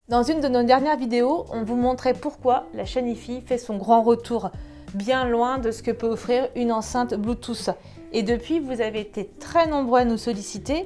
Dans une de nos dernières vidéos, on vous montrait pourquoi la chaîne hi-fi fait son grand retour, bien loin de ce que peut offrir une enceinte Bluetooth. Et depuis, vous avez été très nombreux à nous solliciter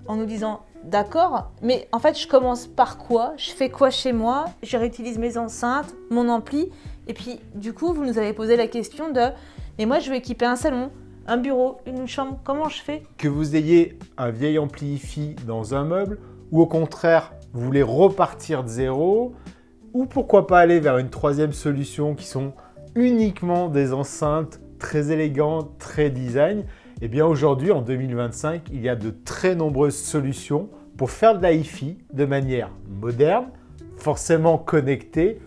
en nous disant « D'accord, mais en fait, je commence par quoi? Je fais quoi chez moi? Je réutilise mes enceintes, mon ampli ?» Et puis, du coup, vous nous avez posé la question de « Mais moi, je veux équiper un salon, un bureau, une chambre, comment je fais ?» Que vous ayez un vieil ampli hi-fi dans un meuble ou au contraire, vous voulez repartir de zéro, ou pourquoi pas aller vers une troisième solution qui sont uniquement des enceintes très élégantes, très design. Eh bien aujourd'hui, en 2025, il y a de très nombreuses solutions pour faire de la hi-fi de manière moderne, forcément connectée,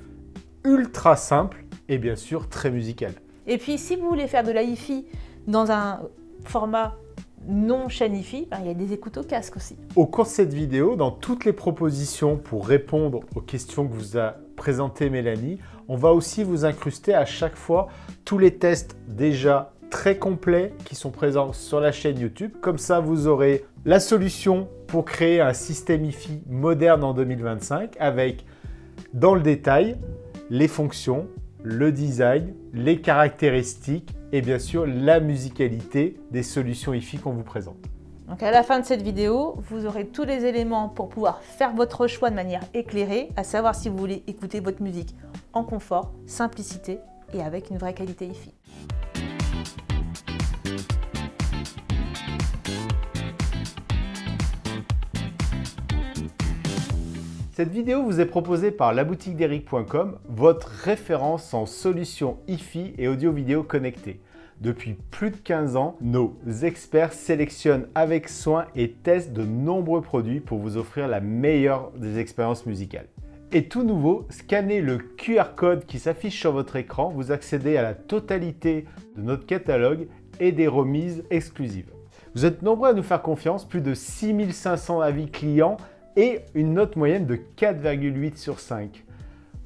ultra simple et bien sûr très musicale. Et puis si vous voulez faire de la hi-fi dans un format non chaîne hi-fi, il y a des écoutes au casque aussi. Au cours de cette vidéo, dans toutes les propositions pour répondre aux questions que vous a présentées Mélanie, on va aussi vous incruster à chaque fois tous les tests déjà très complets qui sont présents sur la chaîne YouTube. Comme ça, vous aurez la solution pour créer un système hi-fi moderne en 2025 avec, dans le détail, les fonctions, le design, les caractéristiques et bien sûr la musicalité des solutions hi-fi qu'on vous présente. Donc à la fin de cette vidéo, vous aurez tous les éléments pour pouvoir faire votre choix de manière éclairée, à savoir si vous voulez écouter votre musique en confort, simplicité et avec une vraie qualité hi-fi. Cette vidéo vous est proposée par laboutiquederic.com, votre référence en solutions hi-fi et audio-vidéo connectées. Depuis plus de 15 ans, nos experts sélectionnent avec soin et testent de nombreux produits pour vous offrir la meilleure des expériences musicales. Et tout nouveau, scannez le QR code qui s'affiche sur votre écran, vous accédez à la totalité de notre catalogue et des remises exclusives. Vous êtes nombreux à nous faire confiance, plus de 6500 avis clients et une note moyenne de 4,8 sur 5.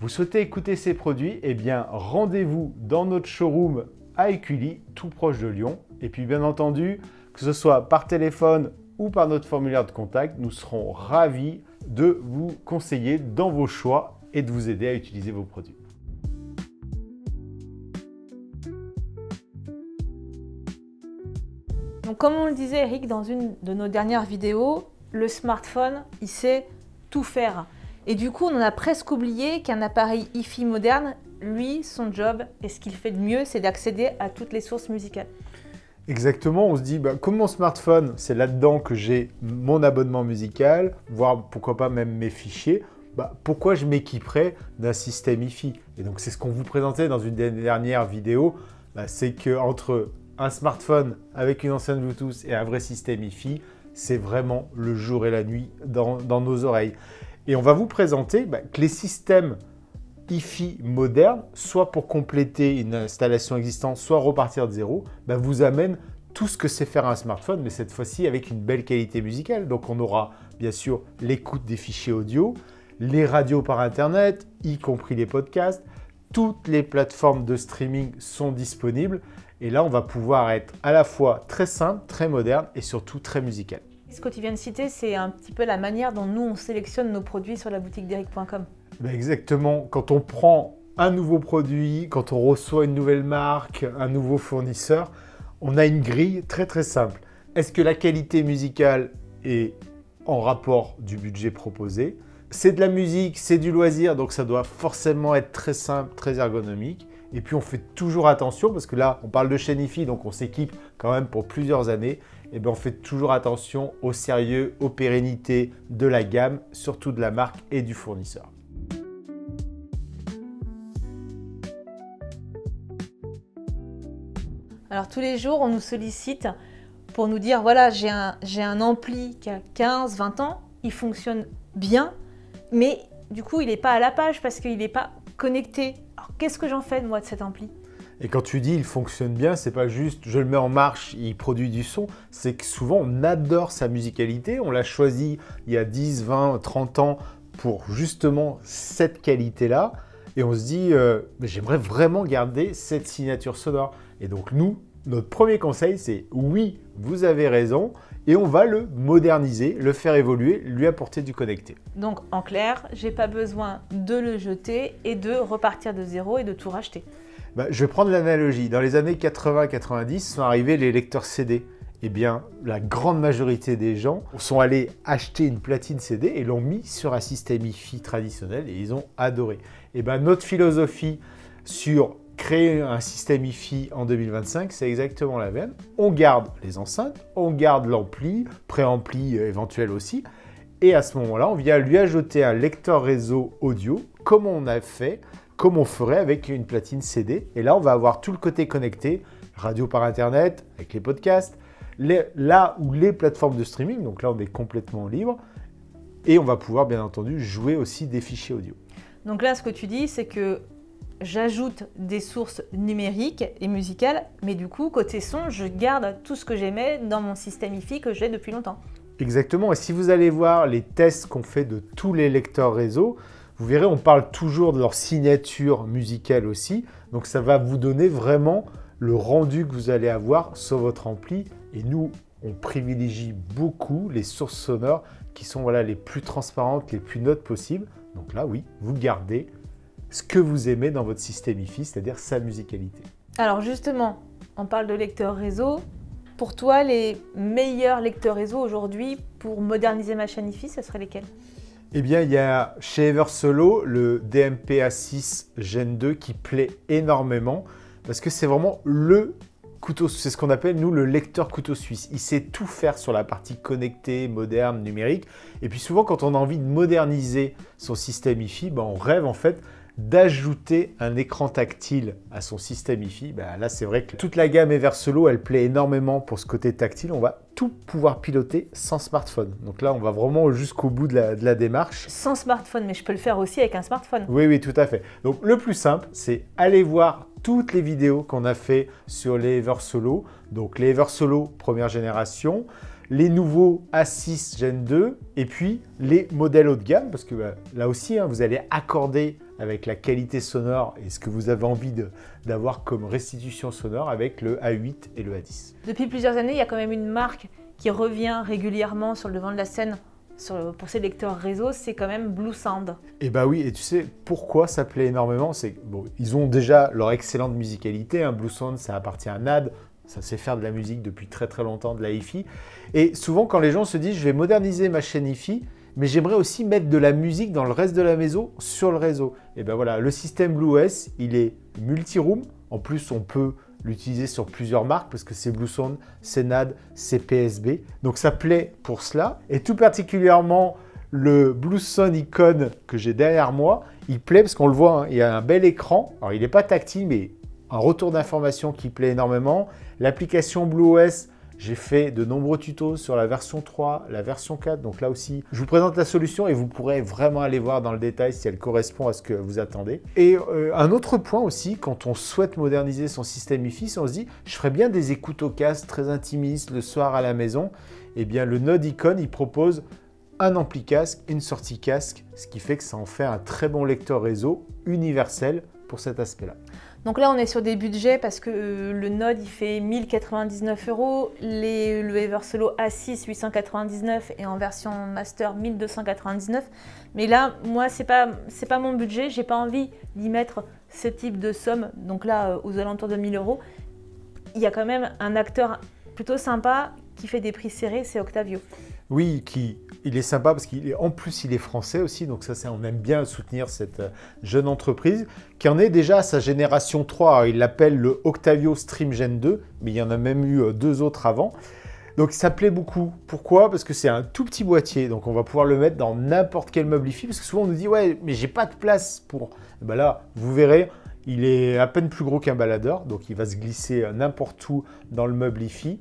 Vous souhaitez écouter ces produits? Eh bien, rendez-vous dans notre showroom à Écully, tout proche de Lyon. Et puis, bien entendu, que ce soit par téléphone ou par notre formulaire de contact, nous serons ravis de vous conseiller dans vos choix et de vous aider à utiliser vos produits. Donc, comme on le disait, Eric, dans une de nos dernières vidéos, le smartphone, il sait tout faire. Et du coup, on en a presque oublié qu'un appareil hi-fi moderne, lui, son job, et ce qu'il fait de mieux, c'est d'accéder à toutes les sources musicales. Exactement, on se dit, comme mon smartphone, c'est là-dedans que j'ai mon abonnement musical, voire pourquoi pas même mes fichiers, pourquoi je m'équiperais d'un système hi-fi? Et donc, c'est ce qu'on vous présentait dans une des dernières vidéos, c'est qu'entre un smartphone avec une enceinte Bluetooth et un vrai système hi-fi, c'est vraiment le jour et la nuit dans nos oreilles. Et on va vous présenter que les systèmes hi-fi modernes, soit pour compléter une installation existante, soit repartir de zéro, vous amènent tout ce que sait faire un smartphone, mais cette fois-ci avec une belle qualité musicale. Donc on aura bien sûr l'écoute des fichiers audio, les radios par internet, y compris les podcasts. Toutes les plateformes de streaming sont disponibles. Et là, on va pouvoir être à la fois très simple, très moderne et surtout très musical. Ce que tu viens de citer, c'est un petit peu la manière dont nous, on sélectionne nos produits sur laboutiquederic.com. Exactement. Quand on prend un nouveau produit, quand on reçoit une nouvelle marque, un nouveau fournisseur, on a une grille très très simple. Est-ce que la qualité musicale est en rapport du budget proposé? C'est de la musique, c'est du loisir, donc ça doit forcément être très simple, très ergonomique. Et puis on fait toujours attention, parce que là, on parle de chaîne hi-fi, donc on s'équipe quand même pour plusieurs années. Et bien on fait toujours attention au sérieux, aux pérennités de la gamme, surtout de la marque et du fournisseur. Alors tous les jours, on nous sollicite pour nous dire, voilà, j'ai un ampli qui a 15, 20 ans, il fonctionne bien, mais du coup, il n'est pas à la page parce qu'il n'est pas connecté. Alors, qu'est-ce que j'en fais, moi, de cet ampli? Et quand tu dis il fonctionne bien, c'est pas juste je le mets en marche, il produit du son, c'est que souvent on adore sa musicalité, on l'a choisi il y a 10, 20, 30 ans pour justement cette qualité-là, et on se dit j'aimerais vraiment garder cette signature sonore. Et donc nous, notre premier conseil, c'est oui, vous avez raison, et on va le moderniser, le faire évoluer, lui apporter du connecté. Donc en clair, j'ai pas besoin de le jeter et de repartir de zéro et de tout racheter. Je vais prendre l'analogie. Dans les années 80-90 sont arrivés les lecteurs CD. Eh bien, la grande majorité des gens sont allés acheter une platine CD et l'ont mis sur un système hi-fi traditionnel et ils ont adoré. Eh bien, notre philosophie sur créer un système hi-fi en 2025, c'est exactement la même. On garde les enceintes, on garde l'ampli, préampli éventuel aussi. Et à ce moment-là, on vient lui ajouter un lecteur réseau audio, comme on a fait, comme on ferait avec une platine CD. Et là, on va avoir tout le côté connecté, radio par Internet, avec les podcasts, là où les plateformes de streaming, donc là, on est complètement libre. Et on va pouvoir, bien entendu, jouer aussi des fichiers audio. Donc là, ce que tu dis, c'est que j'ajoute des sources numériques et musicales, mais du coup, côté son, je garde tout ce que j'aimais dans mon système hi-fi que j'ai depuis longtemps. Exactement. Et si vous allez voir les tests qu'on fait de tous les lecteurs réseau, vous verrez, on parle toujours de leur signature musicale aussi. Donc, ça va vous donner vraiment le rendu que vous allez avoir sur votre ampli. Et nous, on privilégie beaucoup les sources sonores qui sont les plus transparentes, les plus neutres possibles. Donc là, oui, vous gardez ce que vous aimez dans votre système hi-fi, c'est-à-dire sa musicalité. Alors justement, on parle de lecteurs réseau. Pour toi, les meilleurs lecteurs réseau aujourd'hui pour moderniser ma chaîne hi-fi, ce seraient lesquels? Eh bien, il y a chez Eversolo le DMP A6 Gen 2 qui plaît énormément parce que c'est vraiment le couteau, c'est ce qu'on appelle nous le lecteur couteau suisse. Il sait tout faire sur la partie connectée, moderne, numérique. Et puis souvent, quand on a envie de moderniser son système hi-fi, on rêve en fait d'ajouter un écran tactile à son système hi-fi. Là, c'est vrai que toute la gamme Eversolo, elle plaît énormément pour ce côté tactile. On va tout pouvoir piloter sans smartphone. Donc là, on va vraiment jusqu'au bout de la démarche. Sans smartphone, mais je peux le faire aussi avec un smartphone. Oui, oui, tout à fait. Donc le plus simple, c'est aller voir toutes les vidéos qu'on a fait sur les Eversolo. Donc les Eversolo première génération, les nouveaux A6 Gen 2 et puis les modèles haut de gamme parce que là aussi, vous allez accorder avec la qualité sonore et ce que vous avez envie d'avoir comme restitution sonore avec le A8 et le A10. Depuis plusieurs années, il y a quand même une marque qui revient régulièrement sur le devant de la scène pour ses lecteurs réseau, c'est quand même Bluesound. Et oui, et tu sais pourquoi ça plaît énormément? C'est ils ont déjà leur excellente musicalité. Bluesound, ça appartient à NAD. Ça sait faire de la musique depuis très très longtemps, de la hi-fi. Et souvent, quand les gens se disent « je vais moderniser ma chaîne hi-fi », mais j'aimerais aussi mettre de la musique dans le reste de la maison sur le réseau. Et voilà, le système BlueOS, il est multi-room. En plus, on peut l'utiliser sur plusieurs marques parce que c'est Bluesound, c'est NAD, c'est PSB. Donc ça plaît pour cela. Et tout particulièrement, le Bluesound Icon que j'ai derrière moi, il plaît parce qu'on le voit, il y a un bel écran. Alors, il n'est pas tactile, mais un retour d'information qui plaît énormément. L'application BlueOS, j'ai fait de nombreux tutos sur la version 3, la version 4. Donc là aussi, je vous présente la solution et vous pourrez vraiment aller voir dans le détail si elle correspond à ce que vous attendez. Et un autre point aussi, quand on souhaite moderniser son système hi-fi, on se dit « je ferais bien des écoutes au casque très intimistes le soir à la maison ». Eh bien, le Node Icon, il propose un ampli casque, une sortie casque, ce qui fait que ça en fait un très bon lecteur réseau universel pour cet aspect-là. Donc là, on est sur des budgets parce que le Node, il fait 1099 €, le Eversolo A6, 899 et en version Master, 1299. Mais là, moi, c'est pas mon budget. J'ai pas envie d'y mettre ce type de somme. Donc là, aux alentours de 1000 €. Il y a quand même un acteur plutôt sympa qui fait des prix serrés, c'est Octavio. Oui, il est sympa parce qu'en plus, il est français aussi. Donc ça, on aime bien soutenir cette jeune entreprise qui en est déjà à sa génération 3. Alors, il l'appelle le Octavio Stream Gen 2, mais il y en a même eu 2 autres avant. Donc ça plaît beaucoup. Pourquoi? Parce que c'est un tout petit boîtier. Donc on va pouvoir le mettre dans n'importe quel meuble hi-fi. Parce que souvent, on nous dit « ouais, mais j'ai pas de place pour… » Là, vous verrez, il est à peine plus gros qu'un baladeur. Donc il va se glisser n'importe où dans le meuble hi-fi.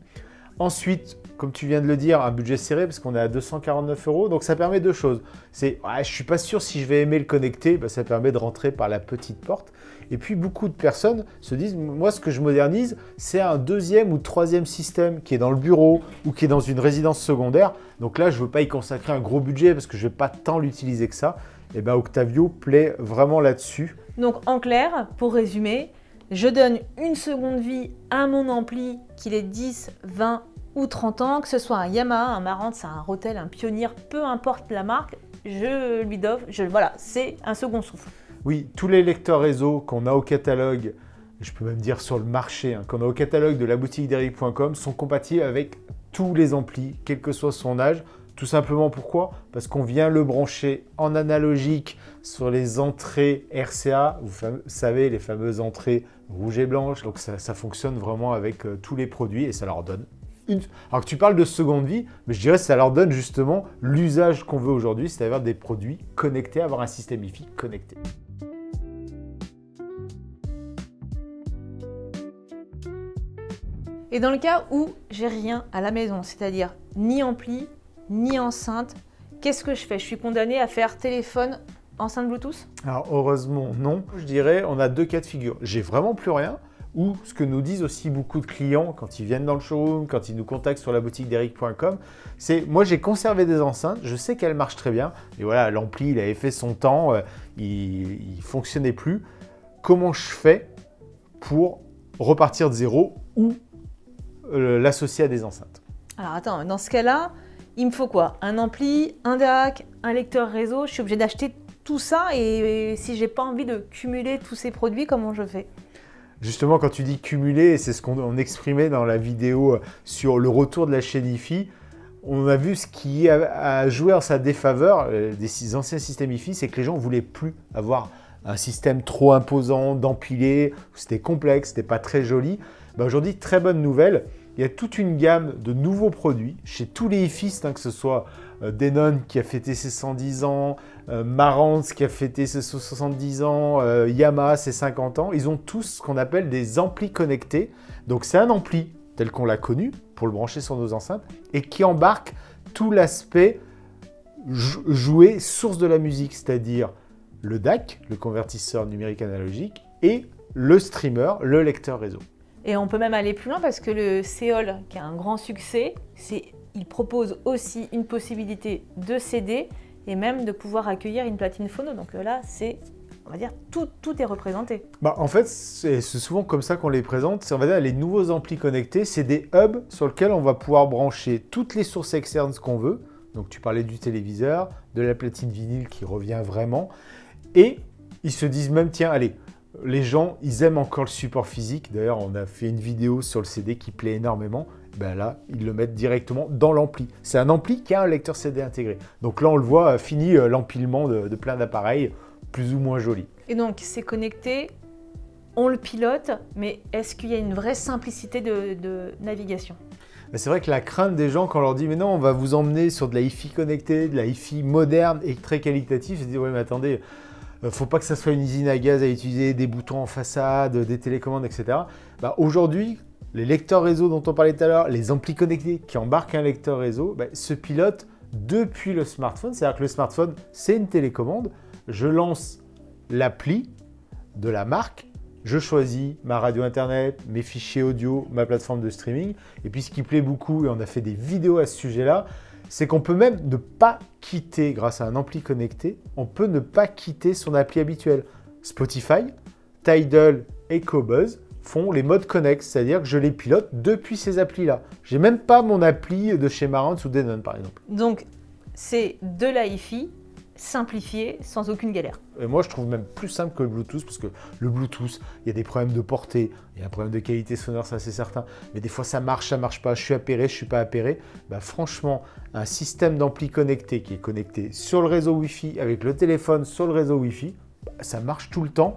Ensuite, comme tu viens de le dire, un budget serré parce qu'on est à 249 €. Donc ça permet deux choses. C'est, je ne suis pas sûr si je vais aimer le connecter. Ça permet de rentrer par la petite porte. Et puis beaucoup de personnes se disent, moi ce que je modernise, c'est un 2e ou 3e système qui est dans le bureau ou qui est dans une résidence secondaire. Donc là, je ne veux pas y consacrer un gros budget parce que je ne vais pas tant l'utiliser que ça. Et Octavio plaît vraiment là-dessus. Donc en clair, pour résumer, Je donne une seconde vie à mon ampli, qu'il ait 10, 20 ou 30 ans, que ce soit un Yamaha, un Marantz, un Rotel, un Pioneer, peu importe la marque, je lui offre, voilà, c'est un second souffle. Oui, tous les lecteurs réseau qu'on a au catalogue, je peux même dire sur le marché, qu'on a au catalogue de laboutiquederic.com sont compatibles avec tous les amplis, quel que soit son âge. Tout simplement pourquoi? Parce qu'on vient le brancher en analogique sur les entrées RCA, vous savez, les fameuses entrées rouges et blanches. Donc ça fonctionne vraiment avec tous les produits et ça leur donne Alors que tu parles de seconde vie, mais je dirais que ça leur donne justement l'usage qu'on veut aujourd'hui, c'est-à-dire des produits connectés, avoir un système IFI connecté. Et dans le cas où j'ai rien à la maison, c'est-à-dire ni ampli, ni enceinte, qu'est-ce que je fais? Je suis condamnée à faire téléphone, enceinte Bluetooth? Alors heureusement non, je dirais on a deux cas de figure. J'ai vraiment plus rien, ou ce que nous disent aussi beaucoup de clients quand ils viennent dans le showroom, quand ils nous contactent sur laboutiquederic.com, c'est moi j'ai conservé des enceintes, je sais qu'elles marchent très bien, et voilà, l'ampli il avait fait son temps, il ne fonctionnait plus. Comment je fais pour repartir de zéro ou l'associer à des enceintes? Alors attends, dans ce cas-là, il me faut quoi? Un ampli, un DAC, un lecteur réseau, je suis obligée d'acheter tout ça et si j'ai pas envie de cumuler tous ces produits, comment je fais? Justement, quand tu dis cumuler, c'est ce qu'on exprimait dans la vidéo sur le retour de la chaîne IFI. On a vu ce qui a joué en sa défaveur des anciens systèmes IFI, c'est que les gens ne voulaient plus avoir un système trop imposant, d'empiler, c'était complexe, c'était pas très joli. Ben aujourd'hui, très bonne nouvelle, il y a toute une gamme de nouveaux produits chez tous les IFistes, que ce soit Denon qui a fêté ses 110 ans, Marantz qui a fêté ses 70 ans, Yamaha ses 50 ans. Ils ont tous ce qu'on appelle des amplis connectés. Donc c'est un ampli tel qu'on l'a connu pour le brancher sur nos enceintes et qui embarque tout l'aspect jouer source de la musique, c'est-à-dire le DAC, le convertisseur numérique analogique, et le streamer, le lecteur réseau. Et on peut même aller plus loin parce que le Seol, qui a un grand succès, il propose aussi une possibilité de CD et même de pouvoir accueillir une platine phono. Donc là, on va dire, tout est représenté. En fait, c'est souvent comme ça qu'on les présente. On va dire les nouveaux amplis connectés, c'est des hubs sur lesquels on va pouvoir brancher toutes les sources externes qu'on veut. Donc tu parlais du téléviseur, de la platine vinyle qui revient vraiment. Et ils se disent même, tiens, allez, les gens, ils aiment encore le support physique. D'ailleurs, on a fait une vidéo sur le CD qui plaît énormément. Ben là, ils le mettent directement dans l'ampli. C'est un ampli qui a un lecteur CD intégré. Donc là, on le voit, fini l'empilement de plein d'appareils, plus ou moins jolis. Et donc, c'est connecté, on le pilote, mais est-ce qu'il y a une vraie simplicité de navigation? C'est vrai que la crainte des gens, quand on leur dit « mais non, on va vous emmener sur de la Hi-Fi connectée, de la Hi-Fi moderne et très qualitative », ils se disent « ouais, mais attendez, faut pas que ça soit une usine à gaz à utiliser, des boutons en façade, des télécommandes, etc. » Aujourd'hui, les lecteurs réseau dont on parlait tout à l'heure, les amplis connectés qui embarquent un lecteur réseau, se pilotent depuis le smartphone. C'est-à-dire que le smartphone, c'est une télécommande. Je lance l'appli de la marque, je choisis ma radio internet, mes fichiers audio, ma plateforme de streaming. Et puis ce qui plaît beaucoup, et on a fait des vidéos à ce sujet-là, c'est qu'on peut même ne pas quitter, grâce à un ampli connecté, on peut ne pas quitter son appli habituelle. Spotify, Tidal et Qobuz font les modes connect, c'est-à-dire que je les pilote depuis ces applis-là. Je n'ai même pas mon appli de chez Marantz ou Denon, par exemple. Donc, c'est de la Hi-Fi simplifié, sans aucune galère. Et moi, je trouve même plus simple que le Bluetooth, parce que le Bluetooth, il y a des problèmes de portée, il y a un problème de qualité sonore, ça c'est certain, mais des fois ça marche pas, je suis appairé, je suis pas appairé. Franchement, un système d'ampli connecté qui est connecté sur le réseau Wi-Fi, avec le téléphone sur le réseau Wi-Fi, ça marche tout le temps,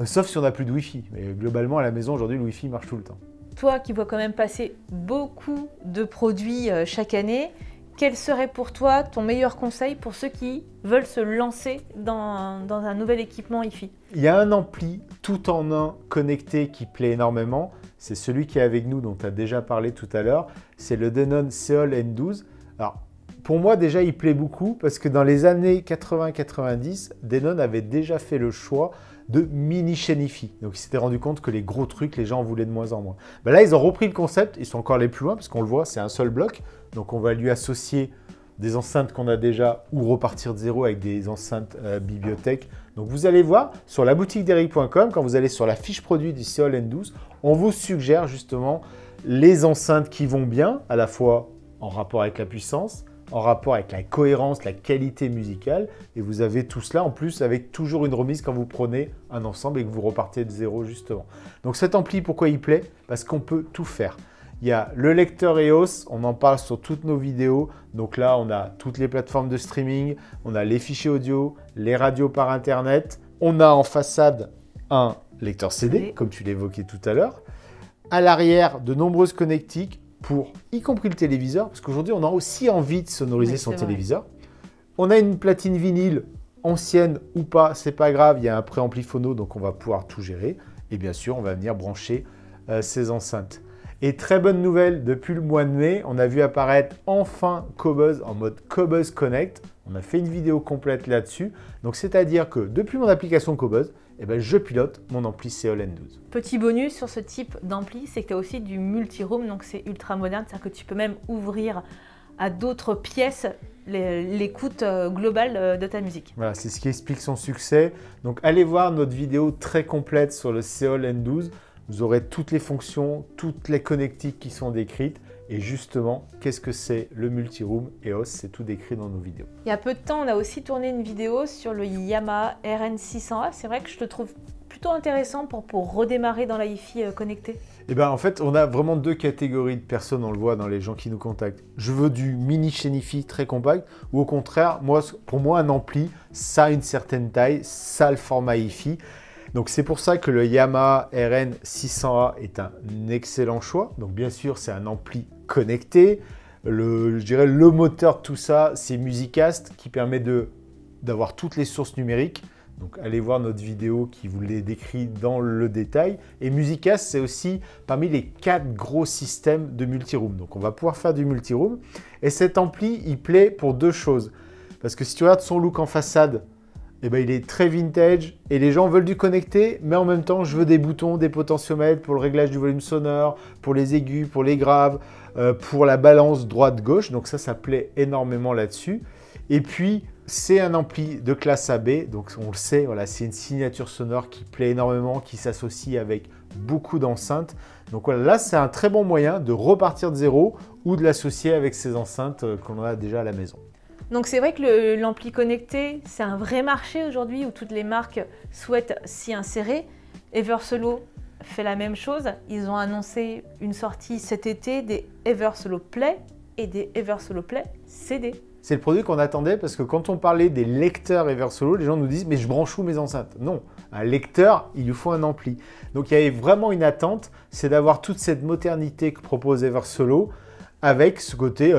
sauf si on n'a plus de Wi-Fi. Mais globalement, à la maison, aujourd'hui, le Wi-Fi marche tout le temps. Toi qui vois quand même passer beaucoup de produits chaque année, quel serait pour toi ton meilleur conseil pour ceux qui veulent se lancer dans un nouvel équipement Hi-Fi? Il y a un ampli tout en un connecté qui plaît énormément. C'est celui qui est avec nous, dont tu as déjà parlé tout à l'heure. C'est le Denon Seol N12. Alors, pour moi, déjà, il plaît beaucoup parce que dans les années 80-90, Denon avait déjà fait le choix de mini chaîne Hi-Fi. Donc, ils s'étaient rendu compte que les gros trucs, les gens en voulaient de moins en moins. Là, ils ont repris le concept. Ils sont encore allés plus loin parce qu'on le voit, c'est un seul bloc. Donc, on va lui associer des enceintes qu'on a déjà ou repartir de zéro avec des enceintes bibliothèque. Donc vous allez voir sur la boutique d'Eric.com, quand vous allez sur la fiche produit du Seol N12, on vous suggère justement les enceintes qui vont bien, à la fois en rapport avec la puissance, en rapport avec la cohérence, la qualité musicale. Et vous avez tout cela en plus avec toujours une remise quand vous prenez un ensemble et que vous repartez de zéro justement. Donc cet ampli, pourquoi il plaît? Parce qu'on peut tout faire. Il y a le lecteur EOS, on en parle sur toutes nos vidéos. Donc là, on a toutes les plateformes de streaming, on a les fichiers audio, les radios par Internet. On a en façade un lecteur CD, comme tu l'évoquais tout à l'heure. À l'arrière, de nombreuses connectiques pour, y compris le téléviseur, parce qu'aujourd'hui, on a aussi envie de sonoriser son téléviseur. On a une platine vinyle, ancienne ou pas, c'est pas grave, il y a un préampli phono, donc on va pouvoir tout gérer. Et bien sûr, on va venir brancher ces enceintes. Et très bonne nouvelle, depuis le mois de mai, on a vu apparaître enfin Qobuz en mode Qobuz Connect. On a fait une vidéo complète là-dessus. Donc, c'est-à-dire que depuis mon application Qobuz, eh ben, je pilote mon ampli Seol N12. Petit bonus sur ce type d'ampli, c'est que tu as aussi du multi-room, donc c'est ultra moderne, c'est-à-dire que tu peux même ouvrir à d'autres pièces l'écoute globale de ta musique. Voilà, c'est ce qui explique son succès. Donc, allez voir notre vidéo très complète sur le Seol N12. Vous aurez toutes les fonctions, toutes les connectiques qui sont décrites. Et justement, qu'est-ce que c'est le multi-room EOS? C'est tout décrit dans nos vidéos. Il y a peu de temps, on a aussi tourné une vidéo sur le Yamaha RN600A. C'est vrai que je te trouve plutôt intéressant pour redémarrer dans la hi-fi connectée. Eh bien, en fait, on a vraiment deux catégories de personnes, on le voit dans les gens qui nous contactent. Je veux du mini chaîne hi-fi très compact, ou au contraire, pour moi, un ampli, ça a une certaine taille, ça a le format hi-fi. Donc c'est pour ça que le Yamaha RN600A est un excellent choix. Donc bien sûr, c'est un ampli connecté. Je dirais le moteur de tout ça, c'est Musicast qui permet d'avoir toutes les sources numériques. Donc allez voir notre vidéo qui vous les décrit dans le détail. Et Musicast, c'est aussi parmi les 4 gros systèmes de multi-room. Donc on va pouvoir faire du multi-room. Et cet ampli, il plaît pour deux choses. Parce que si tu regardes son look en façade, eh ben, il est très vintage et les gens veulent du connecté, mais en même temps, je veux des boutons, des potentiomètres pour le réglage du volume sonore, pour les aigus, pour les graves, pour la balance droite-gauche. Donc ça plaît énormément là-dessus. Et puis, c'est un ampli de classe AB, donc on le sait, voilà, c'est une signature sonore qui plaît énormément, qui s'associe avec beaucoup d'enceintes. Donc voilà, là, c'est un très bon moyen de repartir de zéro ou de l'associer avec ces enceintes qu'on a déjà à la maison. Donc c'est vrai que l'ampli connecté, c'est un vrai marché aujourd'hui où toutes les marques souhaitent s'y insérer. Eversolo fait la même chose. Ils ont annoncé une sortie cet été des Eversolo Play et des Eversolo Play CD. C'est le produit qu'on attendait parce que quand on parlait des lecteurs Eversolo, les gens nous disent « mais je branche où mes enceintes ?» Non, un lecteur, il lui faut un ampli. Donc il y avait vraiment une attente, c'est d'avoir toute cette modernité que propose Eversolo, avec ce côté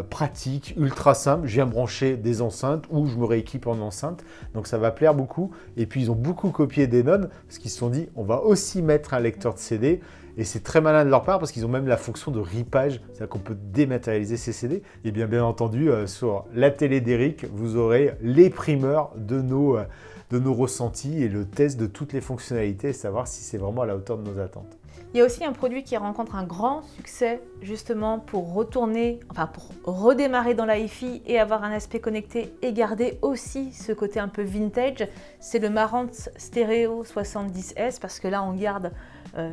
pratique, ultra simple. Je viens brancher des enceintes ou je me rééquipe en enceinte. Donc ça va plaire beaucoup. Et puis ils ont beaucoup copié Denon parce qu'ils se sont dit on va aussi mettre un lecteur de CD. Et c'est très malin de leur part parce qu'ils ont même la fonction de ripage. C'est-à-dire qu'on peut dématérialiser ces CD. Et bien entendu, sur la télé d'Eric, vous aurez les primeurs de nos ressentis et le test de toutes les fonctionnalités et savoir si c'est vraiment à la hauteur de nos attentes. Il y a aussi un produit qui rencontre un grand succès justement pour redémarrer dans la hi-fi et avoir un aspect connecté et garder aussi ce côté un peu vintage. C'est le Marantz Stereo 70S parce que là on garde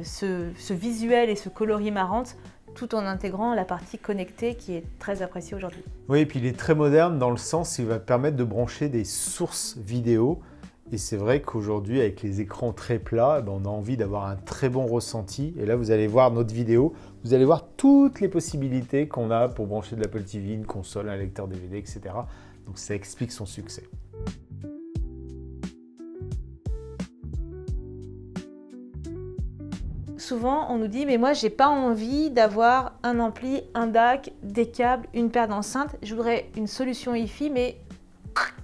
ce visuel et ce coloris Marantz tout en intégrant la partie connectée qui est très appréciée aujourd'hui. Oui, et puis il est très moderne dans le sens qu'il va permettre de brancher des sources vidéo. Et c'est vrai qu'aujourd'hui, avec les écrans très plats, on a envie d'avoir un très bon ressenti. Et là, vous allez voir notre vidéo, vous allez voir toutes les possibilités qu'on a pour brancher de l'Apple TV, une console, un lecteur DVD, etc. Donc ça explique son succès. Souvent, on nous dit « mais moi, j'ai pas envie d'avoir un ampli, un DAC, des câbles, une paire d'enceintes. Je voudrais une solution hi-fi, mais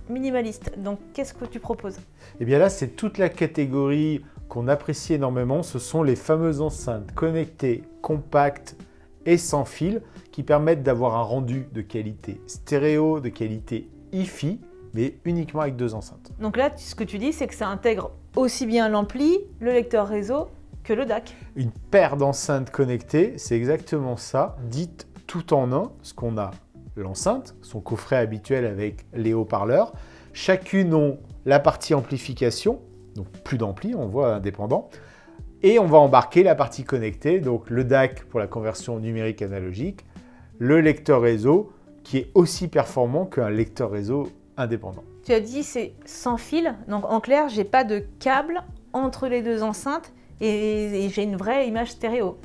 minimaliste. » Donc, qu'est-ce que tu proposes? Eh bien là, c'est toute la catégorie qu'on apprécie énormément. Ce sont les fameuses enceintes connectées, compactes et sans fil qui permettent d'avoir un rendu de qualité stéréo, de qualité hi-fi, mais uniquement avec 2 enceintes. Donc là, ce que tu dis, c'est que ça intègre aussi bien l'ampli, le lecteur réseau que le DAC. Une paire d'enceintes connectées, c'est exactement ça, dites tout en un, parce qu'on a l'enceinte, son coffret habituel avec les haut-parleurs. Chacune ont la partie amplification, donc plus d'ampli, on voit indépendant. Et on va embarquer la partie connectée, donc le DAC pour la conversion numérique analogique, le lecteur réseau qui est aussi performant qu'un lecteur réseau indépendant. Tu as dit c'est sans fil, donc en clair, j'ai pas de câble entre les deux enceintes et j'ai une vraie image stéréo.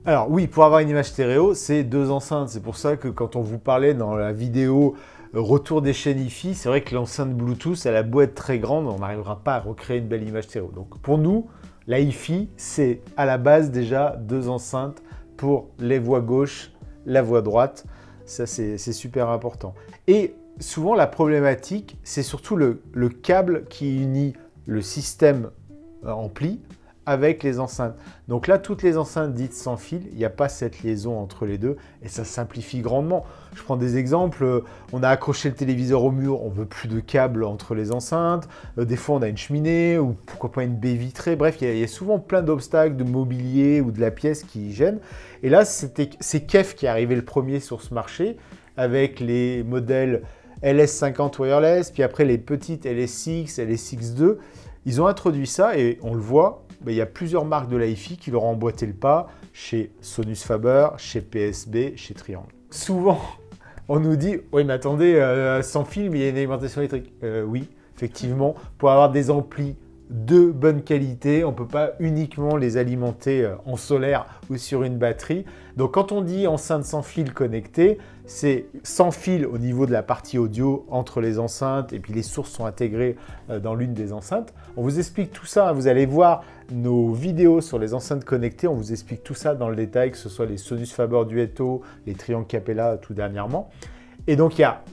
Alors oui, pour avoir une image stéréo, c'est deux enceintes. C'est pour ça que quand on vous parlait dans la vidéo retour des chaînes Hi-Fi, c'est vrai que l'enceinte Bluetooth, elle a beau être très grande, on n'arrivera pas à recréer une belle image stéréo. Donc pour nous, la Hi-Fi, c'est à la base déjà deux enceintes pour les voix gauche, la voix droite. Ça, c'est super important. Et souvent, la problématique, c'est surtout le câble qui unit le système ampli avec les enceintes. Donc là, toutes les enceintes dites sans fil, il n'y a pas cette liaison entre les deux et ça simplifie grandement. Je prends des exemples, on a accroché le téléviseur au mur, on ne veut plus de câble entre les enceintes, des fois on a une cheminée ou pourquoi pas une baie vitrée, bref, il y a souvent plein d'obstacles de mobilier ou de la pièce qui gênent. Et là, c'est Kef qui est arrivé le premier sur ce marché avec les modèles LS50 wireless, puis après les petites LS6, LS6II. Ils ont introduit ça et on le voit, il y a plusieurs marques de la Hi-Fi qui leur ont emboîté le pas chez Sonus Faber, chez PSB, chez Triangle. Souvent, on nous dit « Oui, mais attendez, sans fil, il y a une alimentation électrique. » Oui, effectivement, pour avoir des amplis de bonne qualité, on ne peut pas uniquement les alimenter en solaire ou sur une batterie. Donc quand on dit enceinte sans fil connectée, c'est sans fil au niveau de la partie audio entre les enceintes et puis les sources sont intégrées dans l'une des enceintes. On vous explique tout ça, vous allez voir nos vidéos sur les enceintes connectées, on vous explique tout ça dans le détail, que ce soit les Sonus Faber Duetto, les Triangle Capella tout dernièrement. Et donc il y a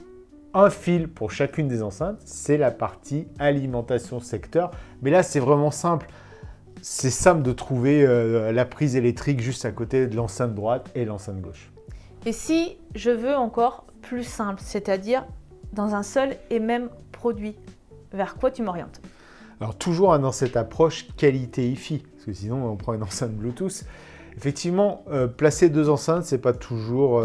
un fil pour chacune des enceintes, c'est la partie alimentation secteur. Mais là, c'est vraiment simple. C'est simple de trouver la prise électrique juste à côté de l'enceinte droite et l'enceinte gauche. Et si je veux encore plus simple, c'est-à-dire dans un seul et même produit, vers quoi tu m'orientes? Alors toujours dans cette approche qualité Hi-Fi, parce que sinon on prend une enceinte Bluetooth. Effectivement, placer deux enceintes, c'est pas toujours...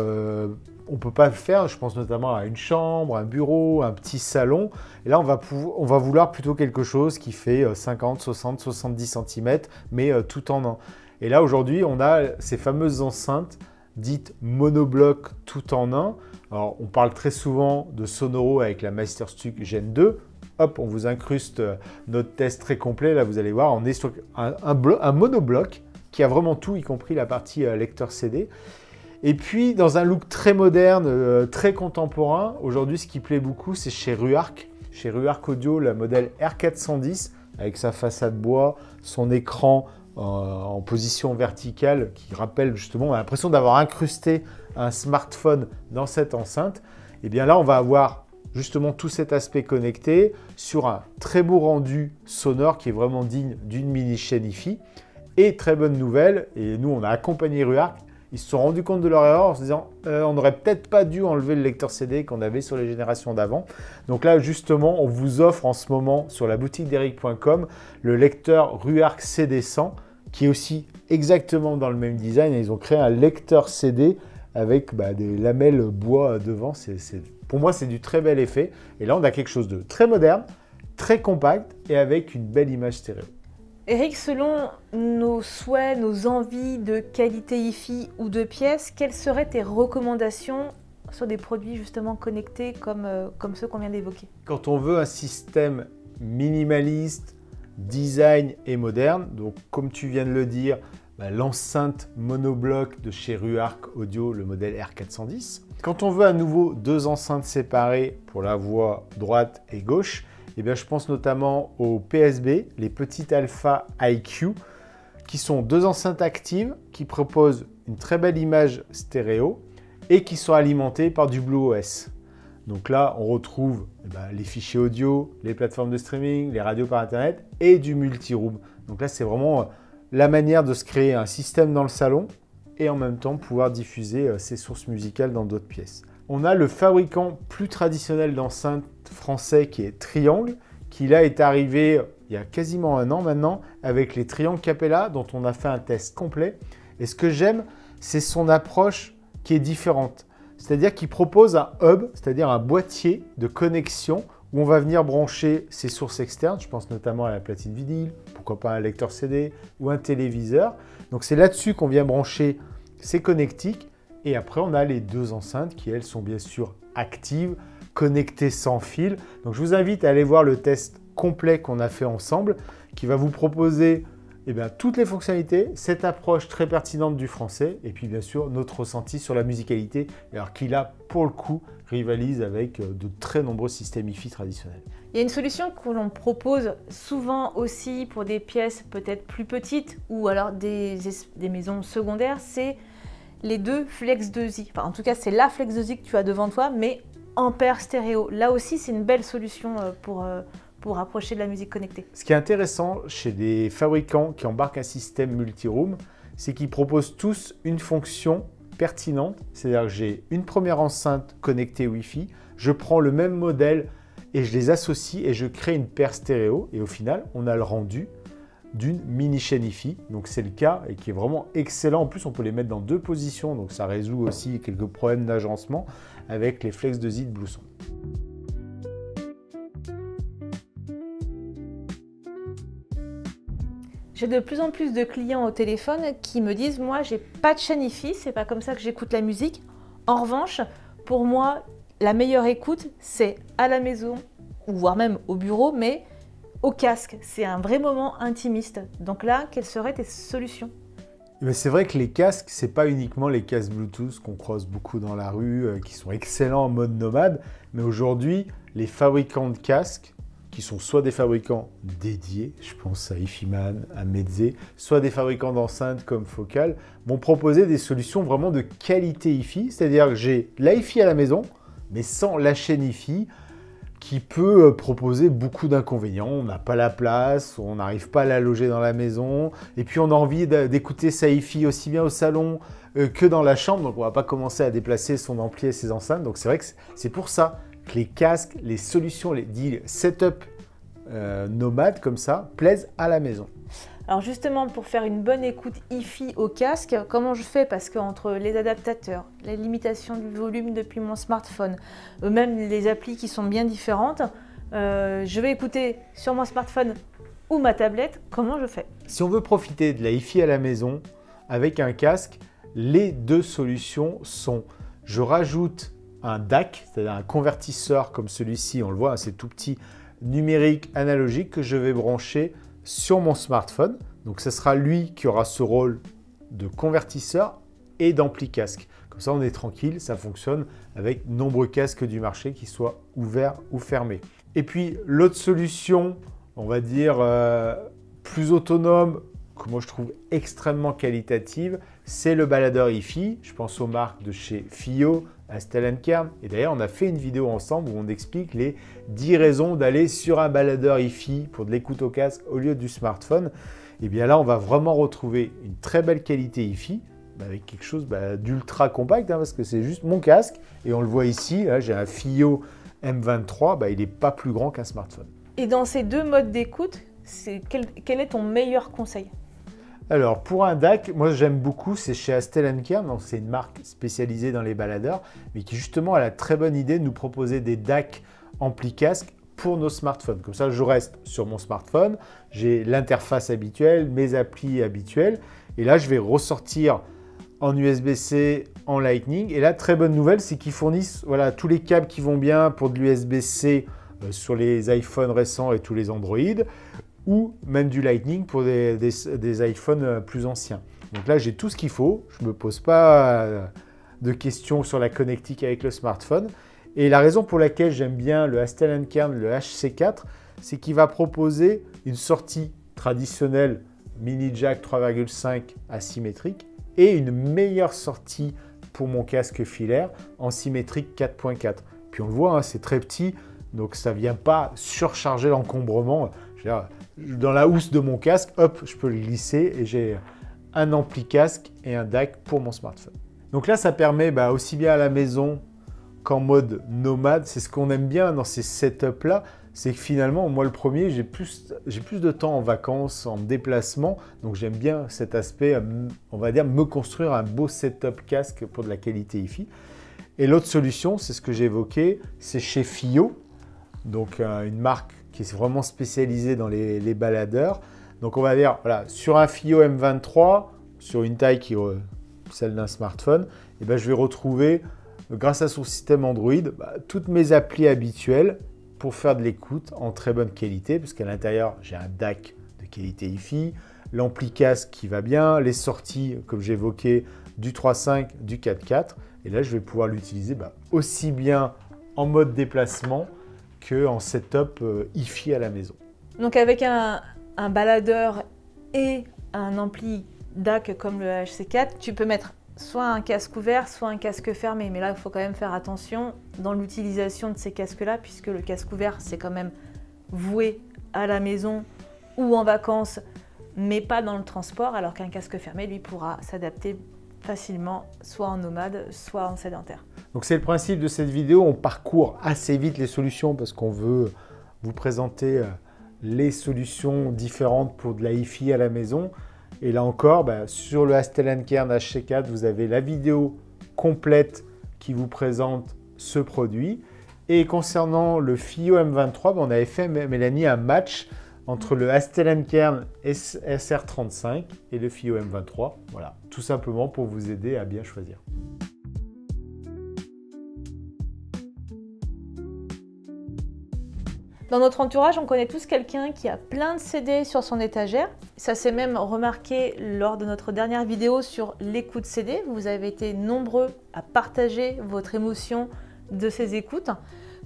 on peut pas le faire, je pense notamment à une chambre, un bureau, un petit salon. Et là, on va vouloir plutôt quelque chose qui fait 50, 60, 70 cm, mais tout en un. Et là, aujourd'hui, on a ces fameuses enceintes dites monobloc tout en un. Alors, on parle très souvent de Sonoro avec la Meisterstück Gen 2. Hop, on vous incruste notre test très complet. Là, vous allez voir, on est sur un monobloc qui a vraiment tout, y compris la partie lecteur CD. Et puis, dans un look très moderne, très contemporain, aujourd'hui, ce qui plaît beaucoup, c'est chez Ruark. Chez Ruark Audio, la modèle R410, avec sa façade bois, son écran en position verticale, qui rappelle justement, on a l'impression d'avoir incrusté un smartphone dans cette enceinte. Et bien là, on va avoir justement tout cet aspect connecté sur un très beau rendu sonore qui est vraiment digne d'une mini chaîne Hi-Fi. Et très bonne nouvelle, et nous, on a accompagné Ruark. Ils se sont rendus compte de leur erreur en se disant on n'aurait peut-être pas dû enlever le lecteur CD qu'on avait sur les générations d'avant. Donc là, justement, on vous offre en ce moment sur la boutique d'Eric.com le lecteur Ruark CD100 qui est aussi exactement dans le même design. Et ils ont créé un lecteur CD avec des lamelles bois devant. Pour moi, c'est du très bel effet. Et là, on a quelque chose de très moderne, très compact et avec une belle image stéréo. Eric, selon nos souhaits, nos envies de qualité Hi-Fi ou de pièces, quelles seraient tes recommandations sur des produits justement connectés comme ceux qu'on vient d'évoquer? Quand on veut un système minimaliste, design et moderne, donc comme tu viens de le dire, l'enceinte monobloc de chez Ruark Audio, le modèle R410. Quand on veut à nouveau deux enceintes séparées pour la voix droite et gauche, eh bien, je pense notamment aux PSB, les petites Alpha IQ, qui sont deux enceintes actives qui proposent une très belle image stéréo et qui sont alimentées par du BlueOS. Donc là, on retrouve les fichiers audio, les plateformes de streaming, les radios par Internet et du multi-room. Donc là, c'est vraiment la manière de se créer un système dans le salon et en même temps pouvoir diffuser ses sources musicales dans d'autres pièces. On a le fabricant plus traditionnel d'enceintes français qui est Triangle, qui là est arrivé il y a quasiment un an maintenant avec les Triangle Capella dont on a fait un test complet. Et ce que j'aime, c'est son approche qui est différente. c'est-à-dire qu'il propose un hub, c'est-à-dire un boîtier de connexion où on va venir brancher ses sources externes, je pense notamment à la platine vinyle, pourquoi pas un lecteur CD ou un téléviseur. Donc c'est là-dessus qu'on vient brancher ces connectiques et après on a les deux enceintes qui elles sont bien sûr actives, connectées sans fil. Donc je vous invite à aller voir le test complet qu'on a fait ensemble qui va vous proposer toutes les fonctionnalités, cette approche très pertinente du français et puis bien sûr notre ressenti sur la musicalité, alors qui là pour le coup rivalise avec de très nombreux systèmes hi-fi traditionnels. Il y a une solution que l'on propose souvent aussi pour des pièces peut-être plus petites ou alors des maisons secondaires, c'est les deux Flex 2i. Enfin, en tout cas, c'est la Flex 2i que tu as devant toi, mais en paire stéréo. Là aussi, c'est une belle solution pour approcher de la musique connectée. Ce qui est intéressant chez des fabricants qui embarquent un système multi-room, c'est qu'ils proposent tous une fonction pertinente. C'est-à-dire que j'ai une première enceinte connectée Wi-Fi, je prends le même modèle et je les associe et je crée une paire stéréo. Et au final, on a le rendu d'une mini chaîne hi-fi. Donc c'est le cas et qui est vraiment excellent. En plus, on peut les mettre dans deux positions. Donc ça résout aussi quelques problèmes d'agencement avec les Flex 2i de Bluesound. J'ai de plus en plus de clients au téléphone qui me disent « Moi, j'ai pas de chaîne hi-fi, c'est pas comme ça que j'écoute la musique. En revanche, pour moi, la meilleure écoute, c'est à la maison, ou voire même au bureau, mais au casque. C'est un vrai moment intimiste. » Donc là, quelles seraient tes solutions ? C'est vrai que les casques, ce n'est pas uniquement les casques Bluetooth qu'on croise beaucoup dans la rue, qui sont excellents en mode nomade, mais aujourd'hui, les fabricants de casques, qui sont soit des fabricants dédiés, je pense à Hifiman, à Meze, soit des fabricants d'enceintes comme Focal, vont proposer des solutions vraiment de qualité hi-fi, c'est-à-dire que j'ai la hi-fi à la maison, mais sans la chaîne hi-fi, qui peut proposer beaucoup d'inconvénients. On n'a pas la place, on n'arrive pas à la loger dans la maison, et puis on a envie d'écouter sa hi-fi aussi bien au salon que dans la chambre, donc on ne va pas commencer à déplacer son ampli et ses enceintes. Donc c'est vrai que c'est pour ça que les casques, les solutions, les setup nomades comme ça, plaisent à la maison. Alors justement, pour faire une bonne écoute hi-fi au casque, comment je fais? Parce qu'entre les adaptateurs, la limitation du volume depuis mon smartphone, même les applis qui sont bien différentes, je vais écouter sur mon smartphone ou ma tablette, comment je fais? Si on veut profiter de la hi-fi à la maison avec un casque, les deux solutions sont: je rajoute un DAC, c'est-à-dire un convertisseur comme celui-ci, on le voit, c'est tout petit, numérique, analogique, que je vais brancher sur mon smartphone. Donc ce sera lui qui aura ce rôle de convertisseur et d'ampli casque. Comme ça on est tranquille, ça fonctionne avec nombreux casques du marché, qui soient ouverts ou fermés. Et puis l'autre solution, on va dire plus autonome, que moi je trouve extrêmement qualitative, c'est le baladeur hi-fi. Je pense aux marques de chez FiiO, Astel & Kern. Et d'ailleurs, on a fait une vidéo ensemble où on explique les 10 raisons d'aller sur un baladeur hi-fi pour de l'écoute au casque au lieu du smartphone. Et bien là, on va vraiment retrouver une très belle qualité hi-fi avec quelque chose d'ultra compact, parce que c'est juste mon casque. Et on le voit ici, là, j'ai un FiiO M23, il n'est pas plus grand qu'un smartphone. Et dans ces deux modes d'écoute, quel est ton meilleur conseil? Alors, pour un DAC, moi j'aime beaucoup, c'est chez Astel & Kern, donc c'est une marque spécialisée dans les baladeurs, mais qui justement a la très bonne idée de nous proposer des DAC ampli casque pour nos smartphones. Comme ça, je reste sur mon smartphone, j'ai l'interface habituelle, mes applis habituels, et là je vais ressortir en USB-C, en Lightning. Et là, très bonne nouvelle, c'est qu'ils fournissent tous les câbles qui vont bien pour de l'USB-C sur les iPhones récents et tous les Android, ou même du Lightning pour des iPhones plus anciens. Donc là, j'ai tout ce qu'il faut. Je ne me pose pas de questions sur la connectique avec le smartphone. Et la raison pour laquelle j'aime bien le Astel & Kern, le HC4, c'est qu'il va proposer une sortie traditionnelle mini jack 3,5 asymétrique et une meilleure sortie pour mon casque filaire en symétrique 4.4. Puis on le voit, c'est très petit, donc ça ne vient pas surcharger l'encombrement. Dans la housse de mon casque, hop, je peux le glisser et j'ai un ampli casque et un DAC pour mon smartphone. Donc là, ça permet aussi bien à la maison qu'en mode nomade. C'est ce qu'on aime bien dans ces setups-là, c'est que finalement, moi le premier, j'ai plus de temps en vacances, en déplacement, donc j'aime bien cet aspect, on va dire, me construire un beau setup casque pour de la qualité hi-fi. Et l'autre solution, c'est ce que j'ai évoqué, c'est chez FiiO, donc une marque qui est vraiment spécialisée dans les baladeurs. Donc on va dire, voilà, sur un FiiO M23, sur une taille qui est celle d'un smartphone, et ben, je vais retrouver, grâce à son système Android, toutes mes applis habituelles pour faire de l'écoute en très bonne qualité, puisqu'à l'intérieur, j'ai un DAC de qualité hi-fi, l'ampli casque qui va bien, les sorties, comme j'évoquais, du 3.5, du 4.4. Et là, je vais pouvoir l'utiliser aussi bien en mode déplacement qu'en setup hi-fi à la maison. Donc avec un baladeur et un ampli DAC comme le HC4, tu peux mettre soit un casque ouvert, soit un casque fermé. Mais là, il faut quand même faire attention dans l'utilisation de ces casques-là, puisque le casque ouvert, c'est quand même voué à la maison ou en vacances, mais pas dans le transport, alors qu'un casque fermé, lui, pourra s'adapter facilement, soit en nomade, soit en sédentaire. Donc c'est le principe de cette vidéo, on parcourt assez vite les solutions parce qu'on veut vous présenter les solutions différentes pour de la hi-fi à la maison. Et là encore, sur le Hastellenkern HC4, vous avez la vidéo complète qui vous présente ce produit. Et concernant le FiiO M23, on avait fait, Mélanie, un match entre le Hastellenkern SR35 et le FiiO M23. Voilà, tout simplement pour vous aider à bien choisir. Dans notre entourage, on connaît tous quelqu'un qui a plein de CD sur son étagère. Ça s'est même remarqué lors de notre dernière vidéo sur l'écoute CD. Vous avez été nombreux à partager votre émotion de ces écoutes.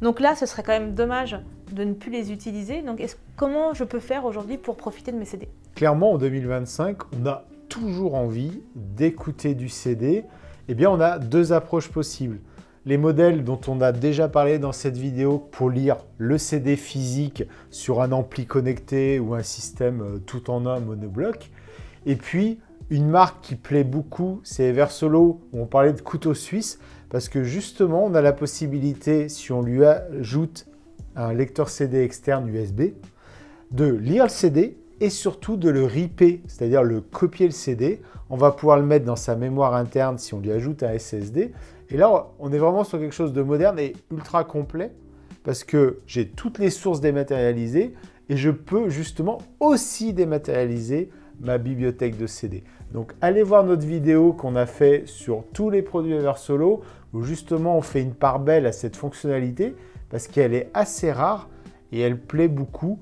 Donc là, ce serait quand même dommage de ne plus les utiliser. Donc comment je peux faire aujourd'hui pour profiter de mes CD? Clairement, en 2025, on a toujours envie d'écouter du CD. Eh bien, on a deux approches possibles. Les modèles dont on a déjà parlé dans cette vidéo pour lire le CD physique sur un ampli connecté ou un système tout en un monobloc. Et puis, une marque qui plaît beaucoup, c'est Eversolo, où on parlait de couteau suisse, parce que justement, on a la possibilité, si on lui ajoute un lecteur CD externe USB, de lire le CD et surtout de le ripper, c'est-à-dire le copier le CD. On va pouvoir le mettre dans sa mémoire interne si on lui ajoute un SSD. Et là, on est vraiment sur quelque chose de moderne et ultra complet parce que j'ai toutes les sources dématérialisées et je peux justement aussi dématérialiser ma bibliothèque de CD. Donc, allez voir notre vidéo qu'on a fait sur tous les produits Eversolo où justement on fait une part belle à cette fonctionnalité parce qu'elle est assez rare et elle plaît beaucoup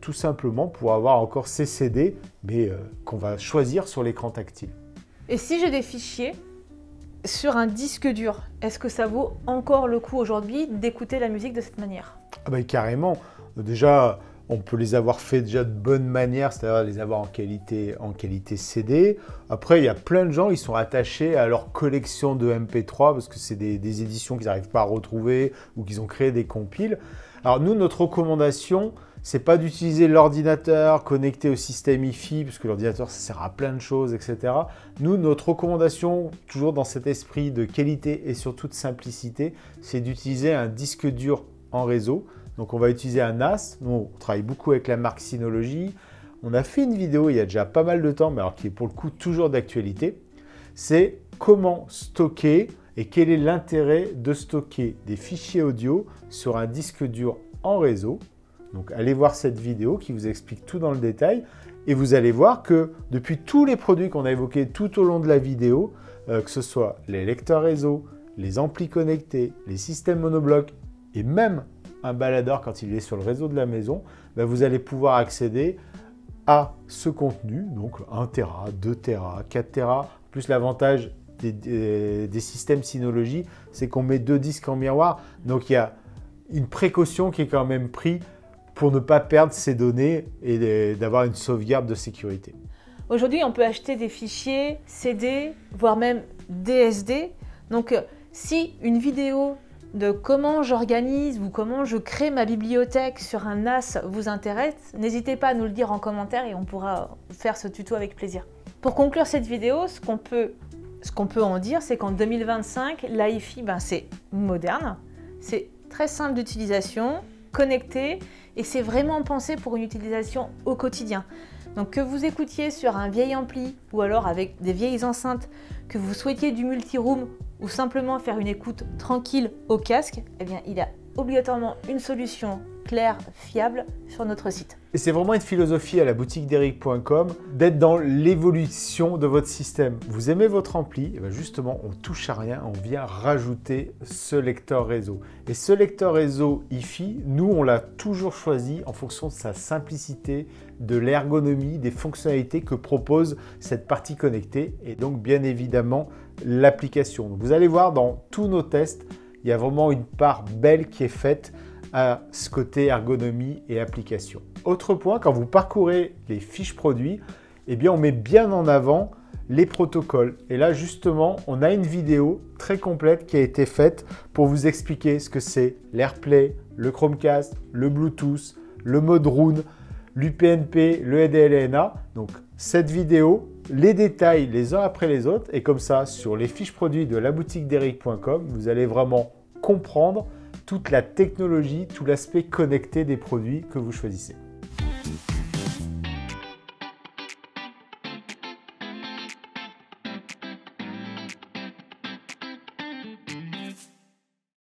tout simplement pour avoir encore ces CD mais qu'on va choisir sur l'écran tactile. Et si j'ai des fichiers sur un disque dur, est-ce que ça vaut encore le coup aujourd'hui d'écouter la musique de cette manière? Carrément. Déjà, on peut les avoir fait déjà de bonne manière, c'est-à-dire les avoir en qualité CD. Après, il y a plein de gens, ils sont attachés à leur collection de MP3 parce que c'est des éditions qu'ils n'arrivent pas à retrouver ou qu'ils ont créé des compiles. Alors nous, notre recommandation, c'est pas d'utiliser l'ordinateur connecté au système hi-fi, puisque l'ordinateur, ça sert à plein de choses, etc. Nous, notre recommandation, toujours dans cet esprit de qualité et surtout de simplicité, c'est d'utiliser un disque dur en réseau. Donc, on va utiliser un NAS. Nous, on travaille beaucoup avec la marque Synology. On a fait une vidéo il y a déjà pas mal de temps, mais alors qui est pour le coup toujours d'actualité. C'est comment stocker et quel est l'intérêt de stocker des fichiers audio sur un disque dur en réseau. Donc, allez voir cette vidéo qui vous explique tout dans le détail et vous allez voir que depuis tous les produits qu'on a évoqués tout au long de la vidéo, que ce soit les lecteurs réseau, les amplis connectés, les systèmes monoblocs et même un baladeur quand il est sur le réseau de la maison, vous allez pouvoir accéder à ce contenu, donc 1 Tera, 2 Tera, 4 Tera, plus l'avantage des systèmes Synology, c'est qu'on met 2 disques en miroir, donc il y a une précaution qui est quand même prise pour ne pas perdre ces données et d'avoir une sauvegarde de sécurité. Aujourd'hui, on peut acheter des fichiers CD, voire même DSD. Donc, si une vidéo de comment j'organise ou comment je crée ma bibliothèque sur un NAS vous intéresse, n'hésitez pas à nous le dire en commentaire et on pourra faire ce tuto avec plaisir. Pour conclure cette vidéo, ce qu'on peut en dire, c'est qu'en 2025, la hi-fi, c'est moderne, c'est très simple d'utilisation, connecté, et c'est vraiment pensé pour une utilisation au quotidien. Donc que vous écoutiez sur un vieil ampli ou alors avec des vieilles enceintes, que vous souhaitiez du multi-room ou simplement faire une écoute tranquille au casque, eh bien, il y a obligatoirement une solution claire, fiable sur notre site. Et c'est vraiment une philosophie à la boutique d'Eric.com d'être dans l'évolution de votre système. Vous aimez votre ampli, et bien justement, on touche à rien, on vient rajouter ce lecteur réseau. Et ce lecteur réseau IFI, nous, on l'a toujours choisi en fonction de sa simplicité, de l'ergonomie, des fonctionnalités que propose cette partie connectée et donc bien évidemment l'application. Vous allez voir dans tous nos tests, il y a vraiment une part belle qui est faite à ce côté ergonomie et application. Autre point, quand vous parcourez les fiches produits, eh bien on met bien en avant les protocoles. Et là justement, on a une vidéo très complète qui a été faite pour vous expliquer ce que c'est l'AirPlay, le Chromecast, le Bluetooth, le mode Roon, l'UPnP, le DLNA. Donc cette vidéo, les détails les uns après les autres, et comme ça sur les fiches produits de la boutique d'Eric.com, vous allez vraiment comprendre toute la technologie, tout l'aspect connecté des produits que vous choisissez.